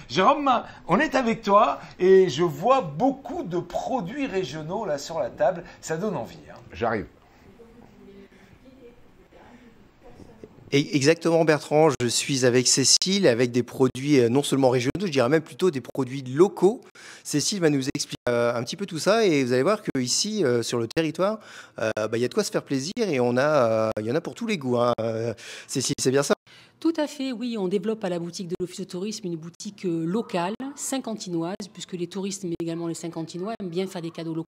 Jérôme, on est avec toi et je vois beaucoup de produits régionaux là sur la table. Ça donne envie. Hein. J'arrive. Exactement Bertrand, je suis avec Cécile avec des produits non seulement régionaux, je dirais même plutôt des produits locaux. Cécile va nous expliquer un petit peu tout ça et vous allez voir qu'ici sur le territoire, il y a de quoi se faire plaisir et il y en a pour tous les goûts. Hein. Cécile, c'est bien ça? Tout à fait, oui. On développe à la boutique de l'Office de tourisme une boutique locale, saint-quentinoise, puisque les touristes, mais également les saint-quentinois, aiment bien faire des cadeaux locaux.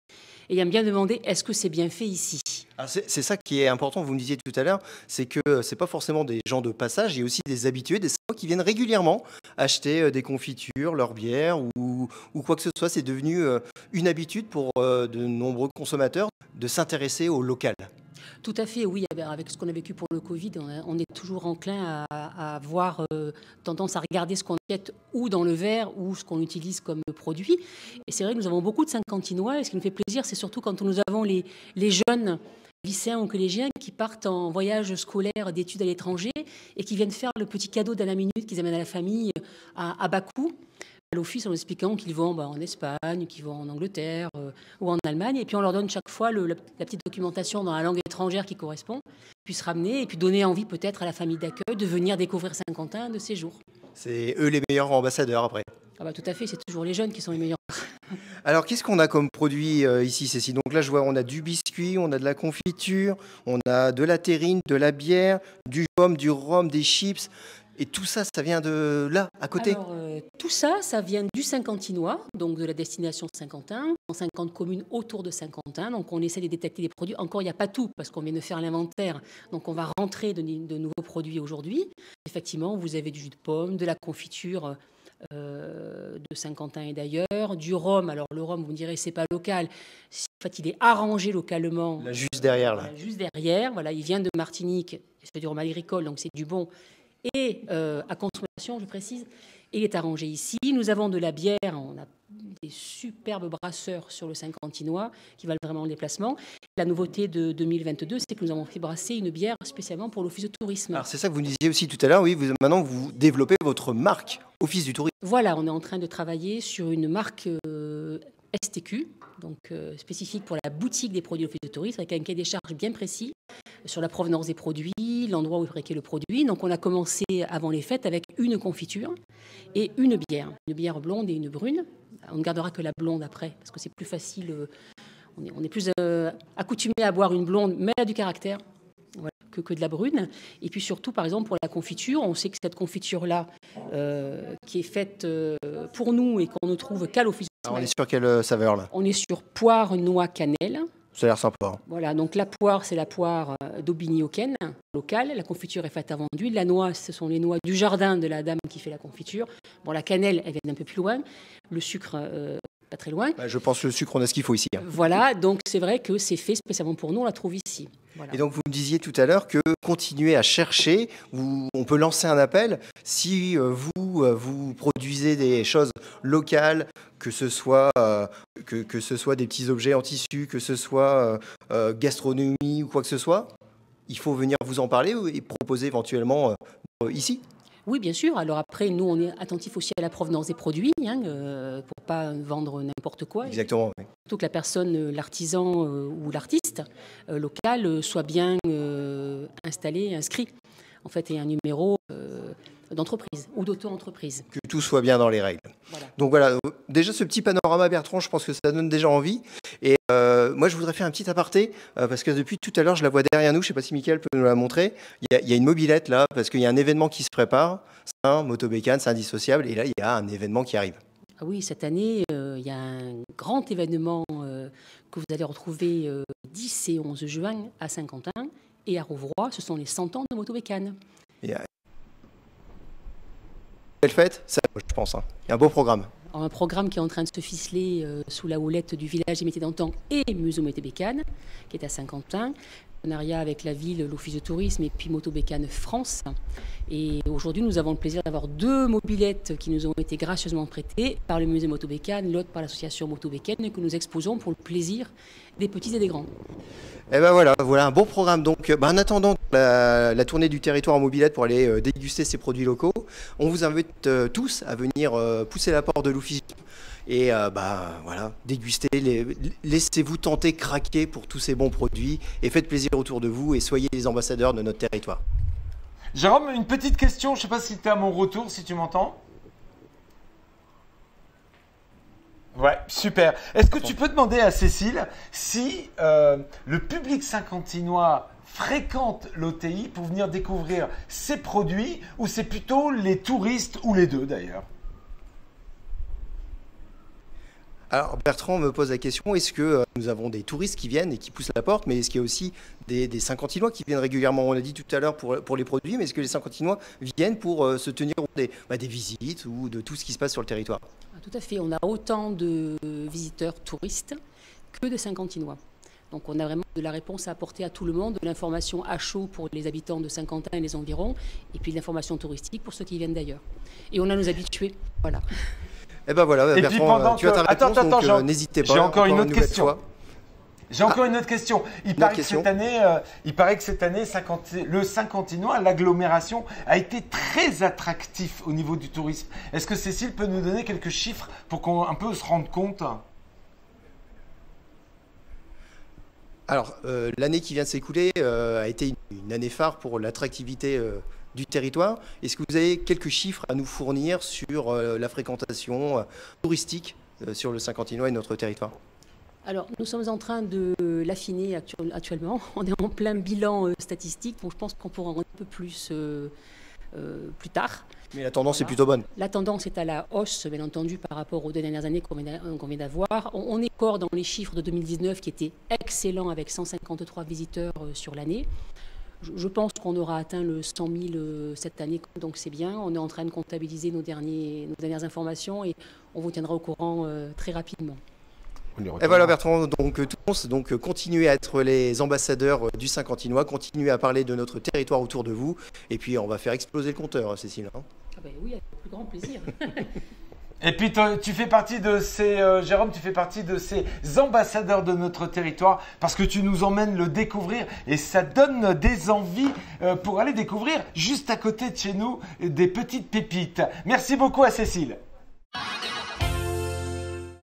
Et aiment bien demander, est-ce que c'est bien fait ici? C'est ça qui est important, vous me disiez tout à l'heure, c'est que ce n'est pas forcément des gens de passage, il y a aussi des habitués, des Savoie qui viennent régulièrement acheter des confitures, leur bière ou quoi que ce soit. C'est devenu une habitude pour de nombreux consommateurs de s'intéresser au local. Tout à fait, oui. Avec ce qu'on a vécu pour le Covid, on est toujours enclin à avoir tendance à regarder ce qu'on achète ou dans le verre ou ce qu'on utilise comme produit. Et c'est vrai que nous avons beaucoup de Saint-Quentinois et ce qui nous fait plaisir, c'est surtout quand nous avons les jeunes lycéens ou collégiens qui partent en voyage scolaire d'études à l'étranger et qui viennent faire le petit cadeau de la minute qu'ils amènent à la famille à bas coût. À l'office en expliquant qu'ils vont en Espagne, qu'ils vont en Angleterre ou en Allemagne. Et puis on leur donne chaque fois la petite documentation dans la langue étrangère qui correspond, puis se ramener et puis donner envie peut-être à la famille d'accueil de venir découvrir Saint-Quentin de ces jours. C'est eux les meilleurs ambassadeurs après. Ah bah, tout à fait, c'est toujours les jeunes qui sont les meilleurs. Alors qu'est-ce qu'on a comme produit ici, Cécile? Donc là je vois on a du biscuit, on a de la confiture, on a de la terrine, de la bière, du pomme, du rhum, des chips. Et tout ça, ça vient de là, à côté? Alors, tout ça, ça vient du Saint-Quentinois, donc de la destination Saint-Quentin, en 50 communes autour de Saint-Quentin. Donc, on essaie de détecter des produits. Encore, il n'y a pas tout, parce qu'on vient de faire l'inventaire. Donc, on va rentrer de nouveaux produits aujourd'hui. Effectivement, vous avez du jus de pomme, de la confiture de Saint-Quentin et d'ailleurs, du rhum. Alors, le rhum, vous me direz, c'est pas local. En fait, il est arrangé localement. Là, juste derrière, là. Juste derrière. Voilà, il vient de Martinique. C'est du rhum agricole, donc c'est du bon. Et à consommation, je précise, il est arrangé ici. Nous avons de la bière, on a des superbes brasseurs sur le Saint-Quentinois qui valent vraiment le déplacement. La nouveauté de 2022, c'est que nous avons fait brasser une bière spécialement pour l'Office de tourisme. Alors c'est ça que vous disiez aussi tout à l'heure, oui, maintenant vous développez votre marque Office du tourisme. Voilà, on est en train de travailler sur une marque STQ, donc spécifique pour la boutique des produits Office de tourisme, avec un cahier des charges bien précis sur la provenance des produits, l'endroit où est fabriqué le produit. Donc on a commencé avant les fêtes avec une confiture et une bière blonde et une brune. On ne gardera que la blonde après, parce que c'est plus facile. On est plus accoutumé à boire une blonde, mais elle a du caractère. Voilà, que de la brune. Et puis surtout, par exemple, pour la confiture, on sait que cette confiture-là, qui est faite pour nous et qu'on ne trouve qu'à l'Office. On est sur quelle saveur là? On est sur poire, noix, cannelle. Ça a l'air sympa. Voilà, donc la poire, c'est la poire d'Aubigny-Auquesne, locale. La confiture est faite avant d'huile. La noix, ce sont les noix du jardin de la dame qui fait la confiture. Bon, la cannelle, elle vient d'un peu plus loin. Le sucre, pas très loin. Je pense que le sucre, on a ce qu'il faut ici. Hein. Voilà, donc c'est vrai que c'est fait spécialement pour nous, on la trouve ici. Voilà. Et donc vous me disiez tout à l'heure que continuez à chercher, on peut lancer un appel, si vous produisez des choses locales, que ce soit des petits objets en tissu, que ce soit gastronomie ou quoi que ce soit, il faut venir vous en parler et proposer éventuellement ici. Oui, bien sûr. Alors après, nous, on est attentifs aussi à la provenance des produits, pour ne pas vendre n'importe quoi. Exactement. Oui. Surtout que la personne, l'artisan ou l'artiste local soit bien installé, inscrit, en fait, et un numéro d'entreprise ou d'auto-entreprise. Que tout soit bien dans les règles. Voilà. Donc voilà, déjà ce petit panorama, Bertrand, je pense que ça donne déjà envie. Et moi, je voudrais faire un petit aparté, parce que depuis tout à l'heure, je la vois derrière nous, je ne sais pas si Mickaël peut nous la montrer. Il y a une mobilette là, parce qu'il y a un événement qui se prépare. C'est un Motobécane, c'est indissociable, et là, il y a un événement qui arrive. Ah oui, cette année, il y a un grand événement que vous allez retrouver 10 et 11 juin à Saint-Quentin et à Rouvroy. Ce sont les 100 ans de Motobécane. Belle fête, ça, je pense. Hein. Il y a un beau programme. Alors, un programme qui est en train de se ficeler sous la houlette du village des métiers d'antan et Musée Motobécane, qui est à Saint-Quentin. Partenariat avec la ville, l'Office de tourisme et puis Motobécane France. Et aujourd'hui, nous avons le plaisir d'avoir 2 mobilettes qui nous ont été gracieusement prêtées par le musée Motobécane, l'autre par l'association Motobécane, et que nous exposons pour le plaisir des petits et des grands. Et ben voilà, un bon programme. Donc, en attendant la tournée du territoire en mobilette pour aller déguster ces produits locaux, on vous invite tous à venir pousser la porte de l'Ouffice et voilà, déguster. Laissez-vous tenter, craquer pour tous ces bons produits et faites plaisir autour de vous et soyez les ambassadeurs de notre territoire. Jérôme, une petite question. Je ne sais pas si tu es à mon retour, si tu m'entends. Ouais, super. Est-ce que tu peux demander à Cécile si le public saint-quentinois fréquente l'OTI pour venir découvrir ses produits ou c'est plutôt les touristes ou les deux d'ailleurs? Alors Bertrand me pose la question, est-ce que nous avons des touristes qui viennent et qui poussent la porte, mais est-ce qu'il y a aussi des Saint-Quentinois qui viennent régulièrement? On l'a dit tout à l'heure pour les produits, mais est-ce que les Saint-Quentinois viennent pour se tenir des visites ou de tout ce qui se passe sur le territoire? Tout à fait, on a autant de visiteurs touristes que de Saint-Quentinois. Donc on a vraiment de la réponse à apporter à tout le monde, de l'information à chaud pour les habitants de Saint-Quentin et les environs, et puis de l'information touristique pour ceux qui viennent d'ailleurs. Et on a nos habitués, voilà. Et ben voilà, et Bertrand, tu as ta réponse, donc n'hésitez pas. J'ai encore une autre question. Fois. J'ai encore une autre question. Il paraît que cette année, le Saint-Quentinois, l'agglomération, a été très attractif au niveau du tourisme. Est-ce que Cécile peut nous donner quelques chiffres pour qu'on un peu se rende compte? Alors, l'année qui vient de s'écouler a été une année phare pour l'attractivité du territoire. Est-ce que vous avez quelques chiffres à nous fournir sur la fréquentation touristique sur le Saint-Quentinois et notre territoire? Alors, nous sommes en train de l'affiner actuellement. On est en plein bilan statistique, donc je pense qu'on pourra en un peu plus plus tard. Mais la tendance est plutôt bonne. La tendance est à la hausse, bien entendu, par rapport aux 2 dernières années qu'on vient d'avoir. On est encore dans les chiffres de 2019 qui étaient excellents avec 153 visiteurs sur l'année. Je pense qu'on aura atteint le 100 000 cette année, donc c'est bien. On est en train de comptabiliser nos dernières informations et on vous tiendra au courant très rapidement. Et voilà Bertrand, donc continuez à être les ambassadeurs du Saint-Quentinois, continuez à parler de notre territoire autour de vous, et puis on va faire exploser le compteur, Cécile. Ah ben oui, avec le plus grand plaisir. Et puis tu fais partie de ces, Jérôme, tu fais partie de ces ambassadeurs de notre territoire parce que tu nous emmènes le découvrir et ça donne des envies pour aller découvrir juste à côté de chez nous des petites pépites. Merci beaucoup à Cécile.